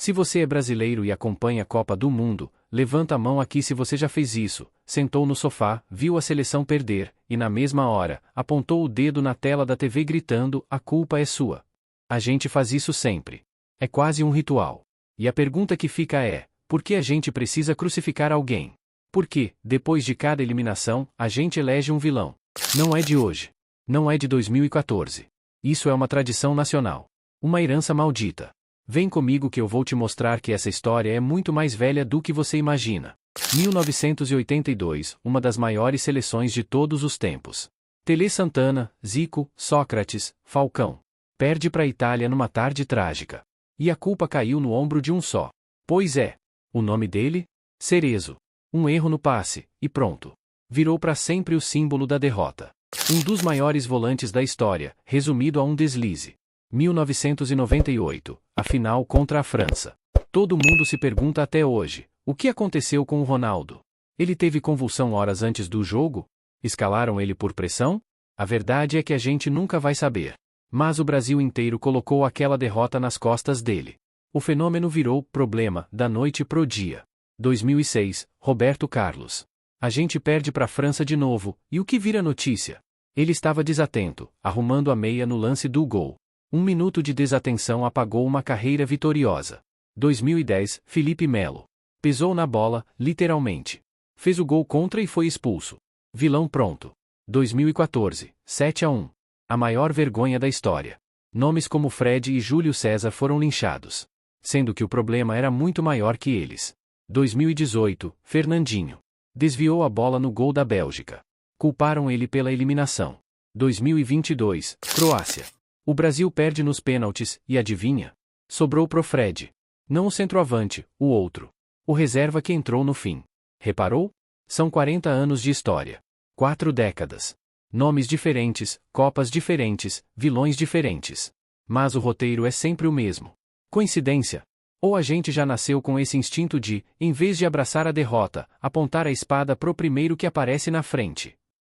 Se você é brasileiro e acompanha a Copa do Mundo, levanta a mão aqui se você já fez isso. Sentou no sofá, viu a seleção perder, e na mesma hora, apontou o dedo na tela da TV gritando: a culpa é sua. A gente faz isso sempre. É quase um ritual. E a pergunta que fica é: por que a gente precisa crucificar alguém? Porque, depois de cada eliminação, a gente elege um vilão. Não é de hoje. Não é de 2014. Isso é uma tradição nacional. Uma herança maldita. Vem comigo que eu vou te mostrar que essa história é muito mais velha do que você imagina. 1982, uma das maiores seleções de todos os tempos. Tele Santana, Zico, Sócrates, Falcão. Perde para a Itália numa tarde trágica. E a culpa caiu no ombro de um só. Pois é. O nome dele? Cerezo. Um erro no passe, e pronto. Virou para sempre o símbolo da derrota. Um dos maiores volantes da história, resumido a um deslize. 1998, a final contra a França. Todo mundo se pergunta até hoje, o que aconteceu com o Ronaldo? Ele teve convulsão horas antes do jogo? Escalaram ele por pressão? A verdade é que a gente nunca vai saber. Mas o Brasil inteiro colocou aquela derrota nas costas dele. O fenômeno virou problema da noite pro dia. 2006, Roberto Carlos. A gente perde para a França de novo, e o que vira notícia? Ele estava desatento, arrumando a meia no lance do gol. 1 minuto de desatenção apagou uma carreira vitoriosa. 2010, Felipe Melo. Pisou na bola, literalmente. Fez o gol contra e foi expulso. Vilão pronto. 2014, 7-1. A maior vergonha da história. Nomes como Fred e Júlio César foram linchados. Sendo que o problema era muito maior que eles. 2018, Fernandinho. Desviou a bola no gol da Bélgica. Culparam ele pela eliminação. 2022, Croácia. O Brasil perde nos pênaltis, e adivinha? Sobrou pro Fred. Não o centroavante, o outro. O reserva que entrou no fim. Reparou? São 40 anos de história. 4 décadas. Nomes diferentes, copas diferentes, vilões diferentes. Mas o roteiro é sempre o mesmo. Coincidência? Ou a gente já nasceu com esse instinto de, em vez de abraçar a derrota, apontar a espada pro primeiro que aparece na frente?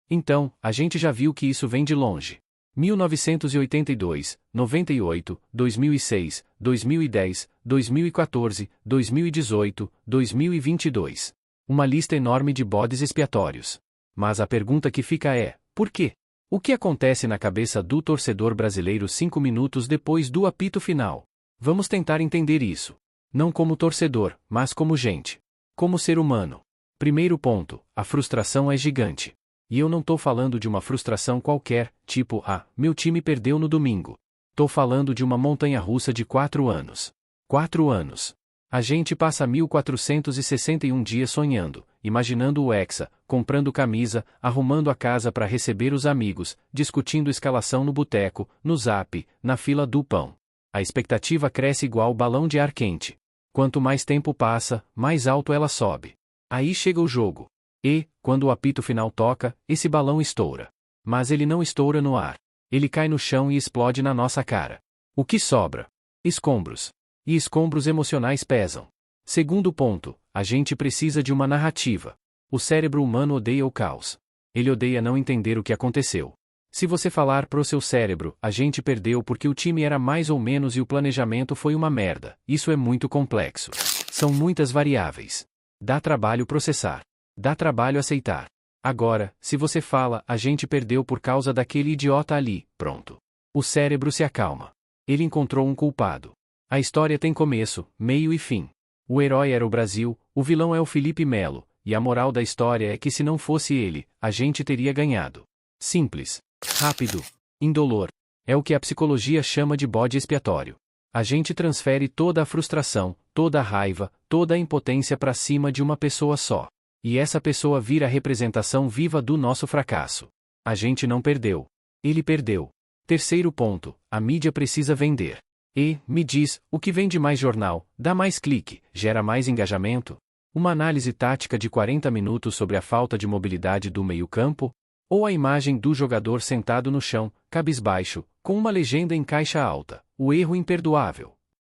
Então, a gente já viu que isso vem de longe. 1982, 98, 2006, 2010, 2014, 2018, 2022. Uma lista enorme de bodes expiatórios. Mas a pergunta que fica é, por quê? O que acontece na cabeça do torcedor brasileiro 5 minutos depois do apito final? Vamos tentar entender isso. Não como torcedor, mas como gente. Como ser humano. Primeiro ponto, a frustração é gigante. E eu não tô falando de uma frustração qualquer, tipo, meu time perdeu no domingo. Tô falando de uma montanha-russa de 4 anos. 4 anos. A gente passa 1461 dias sonhando, imaginando o Hexa, comprando camisa, arrumando a casa para receber os amigos, discutindo escalação no boteco, no Zap, na fila do pão. A expectativa cresce igual balão de ar quente. Quanto mais tempo passa, mais alto ela sobe. Aí chega o jogo. E, quando o apito final toca, esse balão estoura. Mas ele não estoura no ar. Ele cai no chão e explode na nossa cara. O que sobra? Escombros. E escombros emocionais pesam. Segundo ponto, a gente precisa de uma narrativa. O cérebro humano odeia o caos. Ele odeia não entender o que aconteceu. Se você falar pro seu cérebro, a gente perdeu porque o time era mais ou menos e o planejamento foi uma merda, isso é muito complexo. São muitas variáveis. Dá trabalho processar. Dá trabalho aceitar. Agora, se você fala, a gente perdeu por causa daquele idiota ali, pronto. O cérebro se acalma. Ele encontrou um culpado. A história tem começo, meio e fim. O herói era o Brasil, o vilão é o Felipe Melo, e a moral da história é que se não fosse ele, a gente teria ganhado. Simples. Rápido. Indolor. É o que a psicologia chama de bode expiatório. A gente transfere toda a frustração, toda a raiva, toda a impotência para cima de uma pessoa só. E essa pessoa vira a representação viva do nosso fracasso. A gente não perdeu. Ele perdeu. Terceiro ponto, a mídia precisa vender. E, me diz, o que vende mais jornal, dá mais clique, gera mais engajamento? Uma análise tática de 40 minutos sobre a falta de mobilidade do meio-campo? Ou a imagem do jogador sentado no chão, cabisbaixo, com uma legenda em caixa alta, o erro imperdoável?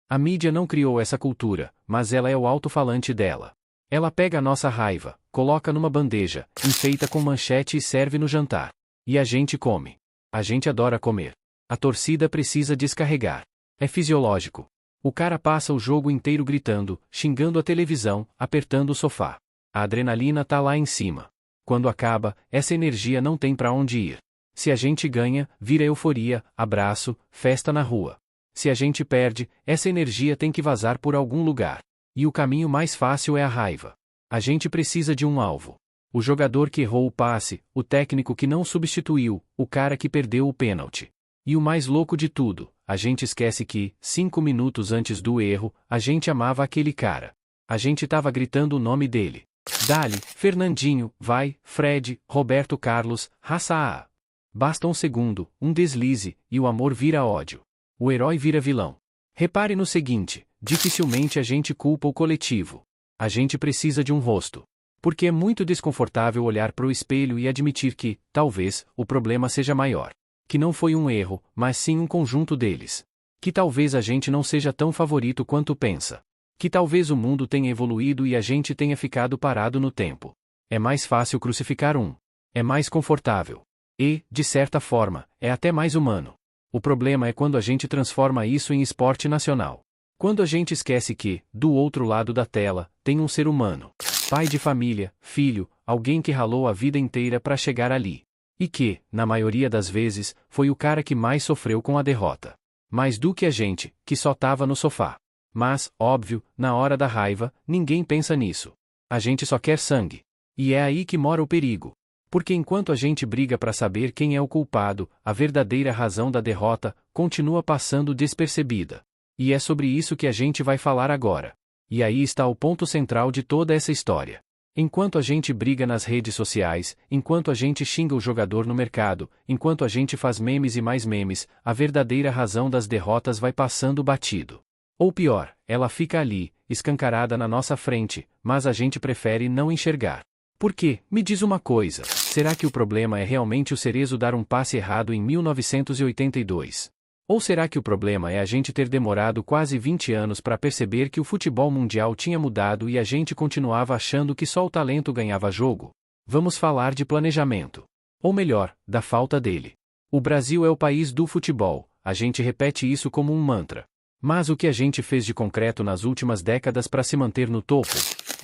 A mídia não criou essa cultura, mas ela é o alto-falante dela. Ela pega a nossa raiva, coloca numa bandeja, enfeita com manchete e serve no jantar. E a gente come. A gente adora comer. A torcida precisa descarregar. É fisiológico. O cara passa o jogo inteiro gritando, xingando a televisão, apertando o sofá. A adrenalina tá lá em cima. Quando acaba, essa energia não tem pra onde ir. Se a gente ganha, vira euforia, abraço, festa na rua. Se a gente perde, essa energia tem que vazar por algum lugar. E o caminho mais fácil é a raiva. A gente precisa de um alvo. O jogador que errou o passe, o técnico que não substituiu, o cara que perdeu o pênalti. E o mais louco de tudo, a gente esquece que, 5 minutos antes do erro, a gente amava aquele cara. A gente tava gritando o nome dele. Dali, Fernandinho, vai, Fred, Roberto Carlos, raça A. Basta um segundo, um deslize, e o amor vira ódio. O herói vira vilão. Repare no seguinte, dificilmente a gente culpa o coletivo. A gente precisa de um rosto. Porque é muito desconfortável olhar para o espelho e admitir que, talvez, o problema seja maior. Que não foi um erro, mas sim um conjunto deles. Que talvez a gente não seja tão favorito quanto pensa. Que talvez o mundo tenha evoluído e a gente tenha ficado parado no tempo. É mais fácil crucificar um. É mais confortável. E, de certa forma, é até mais humano. O problema é quando a gente transforma isso em esporte nacional. Quando a gente esquece que, do outro lado da tela, tem um ser humano. Pai de família, filho, alguém que ralou a vida inteira para chegar ali. E que, na maioria das vezes, foi o cara que mais sofreu com a derrota. Mais do que a gente, que só tava no sofá. Mas, óbvio, na hora da raiva, ninguém pensa nisso. A gente só quer sangue. E é aí que mora o perigo. Porque enquanto a gente briga para saber quem é o culpado, a verdadeira razão da derrota continua passando despercebida. E é sobre isso que a gente vai falar agora. E aí está o ponto central de toda essa história. Enquanto a gente briga nas redes sociais, enquanto a gente xinga o jogador no mercado, enquanto a gente faz memes e mais memes, a verdadeira razão das derrotas vai passando batido. Ou pior, ela fica ali, escancarada na nossa frente, mas a gente prefere não enxergar. Por quê? Me diz uma coisa, será que o problema é realmente o Cerezo dar um passe errado em 1982? Ou será que o problema é a gente ter demorado quase 20 anos para perceber que o futebol mundial tinha mudado e a gente continuava achando que só o talento ganhava jogo? Vamos falar de planejamento. Ou melhor, da falta dele. O Brasil é o país do futebol, a gente repete isso como um mantra. Mas o que a gente fez de concreto nas últimas décadas para se manter no topo?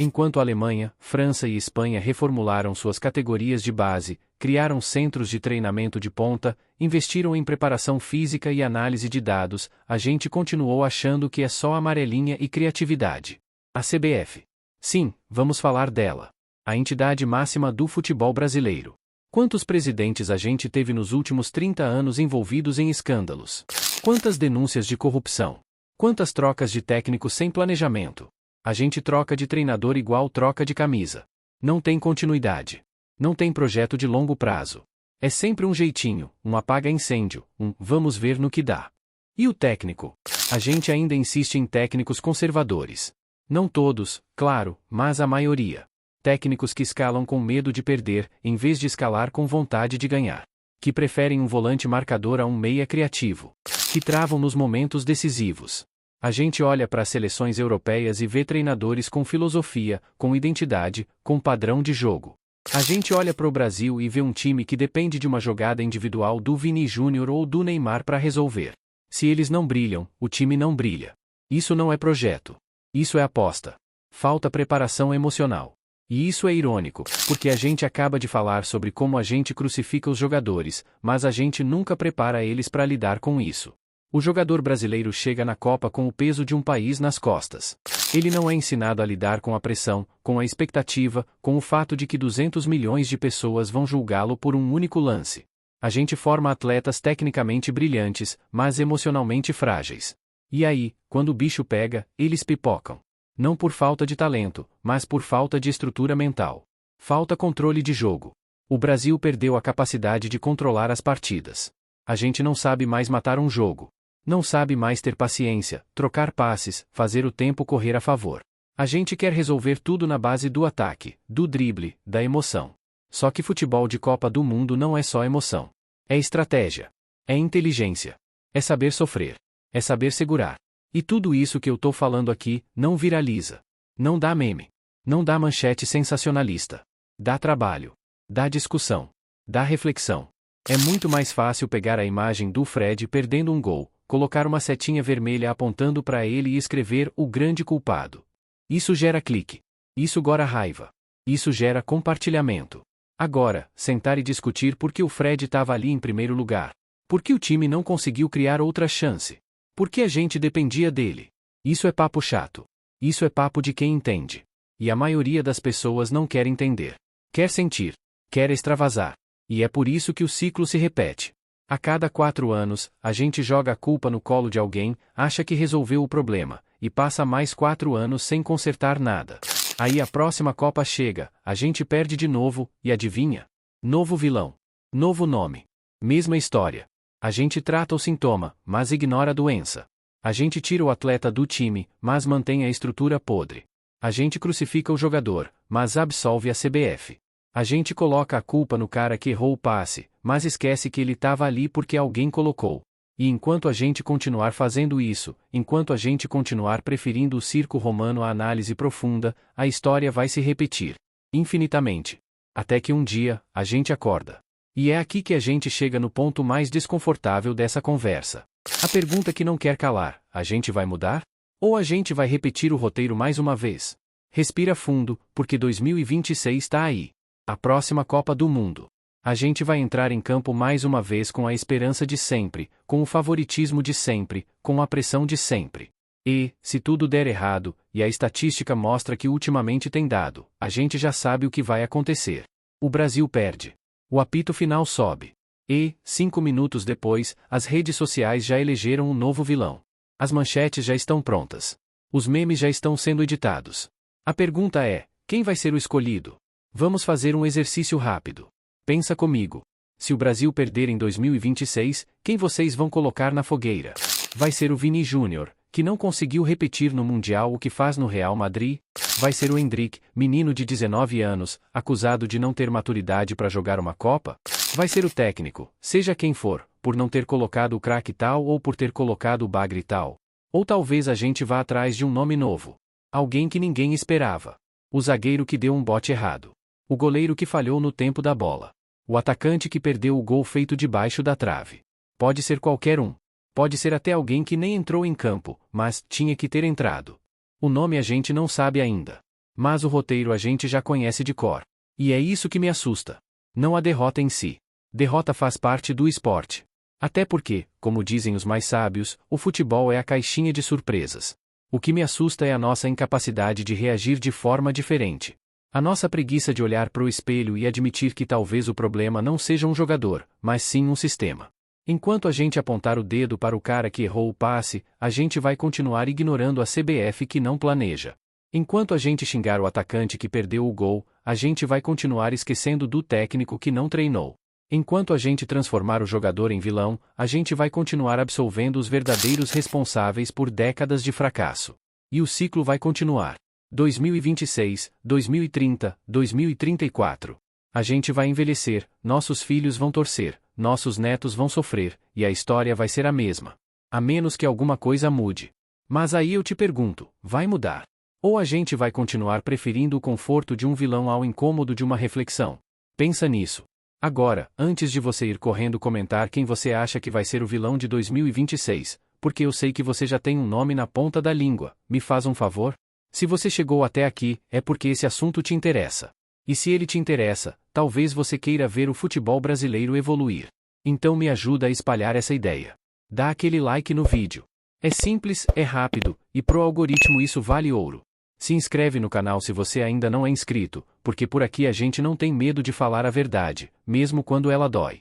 Enquanto a Alemanha, França e Espanha reformularam suas categorias de base, criaram centros de treinamento de ponta, investiram em preparação física e análise de dados, a gente continuou achando que é só amarelinha e criatividade. A CBF. Sim, vamos falar dela. A entidade máxima do futebol brasileiro. Quantos presidentes a gente teve nos últimos 30 anos envolvidos em escândalos? Quantas denúncias de corrupção? Quantas trocas de técnicos sem planejamento? A gente troca de treinador igual troca de camisa. Não tem continuidade. Não tem projeto de longo prazo. É sempre um jeitinho, um apaga-incêndio, vamos ver no que dá. E o técnico? A gente ainda insiste em técnicos conservadores. Não todos, claro, mas a maioria. Técnicos que escalam com medo de perder, em vez de escalar com vontade de ganhar. Que preferem um volante marcador a um meia criativo. Que travam nos momentos decisivos. A gente olha para as seleções europeias e vê treinadores com filosofia, com identidade, com padrão de jogo. A gente olha para o Brasil e vê um time que depende de uma jogada individual do Vini Júnior ou do Neymar para resolver. Se eles não brilham, o time não brilha. Isso não é projeto. Isso é aposta. Falta preparação emocional. E isso é irônico, porque a gente acaba de falar sobre como a gente crucifica os jogadores, mas a gente nunca prepara eles para lidar com isso. O jogador brasileiro chega na Copa com o peso de um país nas costas. Ele não é ensinado a lidar com a pressão, com a expectativa, com o fato de que 200 milhões de pessoas vão julgá-lo por um único lance. A gente forma atletas tecnicamente brilhantes, mas emocionalmente frágeis. E aí, quando o bicho pega, eles pipocam. Não por falta de talento, mas por falta de estrutura mental. Falta controle de jogo. O Brasil perdeu a capacidade de controlar as partidas. A gente não sabe mais matar um jogo. Não sabe mais ter paciência, trocar passes, fazer o tempo correr a favor. A gente quer resolver tudo na base do ataque, do drible, da emoção. Só que futebol de Copa do Mundo não é só emoção. É estratégia. É inteligência. É saber sofrer. É saber segurar. E tudo isso que eu tô falando aqui, não viraliza. Não dá meme. Não dá manchete sensacionalista. Dá trabalho. Dá discussão. Dá reflexão. É muito mais fácil pegar a imagem do Fred perdendo um gol, colocar uma setinha vermelha apontando para ele e escrever o grande culpado. Isso gera clique. Isso gera raiva. Isso gera compartilhamento. Agora, sentar e discutir por que o Fred estava ali em primeiro lugar. Por que o time não conseguiu criar outra chance? Por que a gente dependia dele? Isso é papo chato. Isso é papo de quem entende. E a maioria das pessoas não quer entender. Quer sentir. Quer extravasar. E é por isso que o ciclo se repete. A cada 4 anos, a gente joga a culpa no colo de alguém, acha que resolveu o problema, e passa mais 4 anos sem consertar nada. Aí a próxima Copa chega, a gente perde de novo, e adivinha? Novo vilão. Novo nome. Mesma história. A gente trata o sintoma, mas ignora a doença. A gente tira o atleta do time, mas mantém a estrutura podre. A gente crucifica o jogador, mas absolve a CBF. A gente coloca a culpa no cara que errou o passe, mas esquece que ele estava ali porque alguém colocou. E enquanto a gente continuar fazendo isso, enquanto a gente continuar preferindo o circo romano à análise profunda, a história vai se repetir. Infinitamente. Até que um dia, a gente acorda. E é aqui que a gente chega no ponto mais desconfortável dessa conversa. A pergunta que não quer calar: a gente vai mudar? Ou a gente vai repetir o roteiro mais uma vez? Respira fundo, porque 2026 está aí. A próxima Copa do Mundo. A gente vai entrar em campo mais uma vez com a esperança de sempre, com o favoritismo de sempre, com a pressão de sempre. E, se tudo der errado, e a estatística mostra que ultimamente tem dado, a gente já sabe o que vai acontecer. O Brasil perde. O apito final sobe. E, 5 minutos depois, as redes sociais já elegeram um novo vilão. As manchetes já estão prontas. Os memes já estão sendo editados. A pergunta é: quem vai ser o escolhido? Vamos fazer um exercício rápido. Pensa comigo. Se o Brasil perder em 2026, quem vocês vão colocar na fogueira? Vai ser o Vini Júnior, que não conseguiu repetir no Mundial o que faz no Real Madrid? Vai ser o Endrick, menino de 19 anos, acusado de não ter maturidade para jogar uma Copa? Vai ser o técnico, seja quem for, por não ter colocado o craque tal ou por ter colocado o bagre tal? Ou talvez a gente vá atrás de um nome novo. Alguém que ninguém esperava. O zagueiro que deu um bote errado. O goleiro que falhou no tempo da bola. O atacante que perdeu o gol feito debaixo da trave. Pode ser qualquer um. Pode ser até alguém que nem entrou em campo, mas tinha que ter entrado. O nome a gente não sabe ainda. Mas o roteiro a gente já conhece de cor. E é isso que me assusta. Não a derrota em si. Derrota faz parte do esporte. Até porque, como dizem os mais sábios, o futebol é a caixinha de surpresas. O que me assusta é a nossa incapacidade de reagir de forma diferente. A nossa preguiça de olhar para o espelho e admitir que talvez o problema não seja um jogador, mas sim um sistema. Enquanto a gente apontar o dedo para o cara que errou o passe, a gente vai continuar ignorando a CBF que não planeja. Enquanto a gente xingar o atacante que perdeu o gol, a gente vai continuar esquecendo do técnico que não treinou. Enquanto a gente transformar o jogador em vilão, a gente vai continuar absolvendo os verdadeiros responsáveis por décadas de fracasso. E o ciclo vai continuar. 2026, 2030, 2034. A gente vai envelhecer, nossos filhos vão torcer, nossos netos vão sofrer, e a história vai ser a mesma. A menos que alguma coisa mude. Mas aí eu te pergunto, vai mudar? Ou a gente vai continuar preferindo o conforto de um vilão ao incômodo de uma reflexão? Pensa nisso. Agora, antes de você ir correndo comentar quem você acha que vai ser o vilão de 2026, porque eu sei que você já tem um nome na ponta da língua, me faz um favor? Se você chegou até aqui, é porque esse assunto te interessa. E se ele te interessa, talvez você queira ver o futebol brasileiro evoluir. Então me ajuda a espalhar essa ideia. Dá aquele like no vídeo. É simples, é rápido, e pro algoritmo isso vale ouro. Se inscreve no canal se você ainda não é inscrito, porque por aqui a gente não tem medo de falar a verdade, mesmo quando ela dói.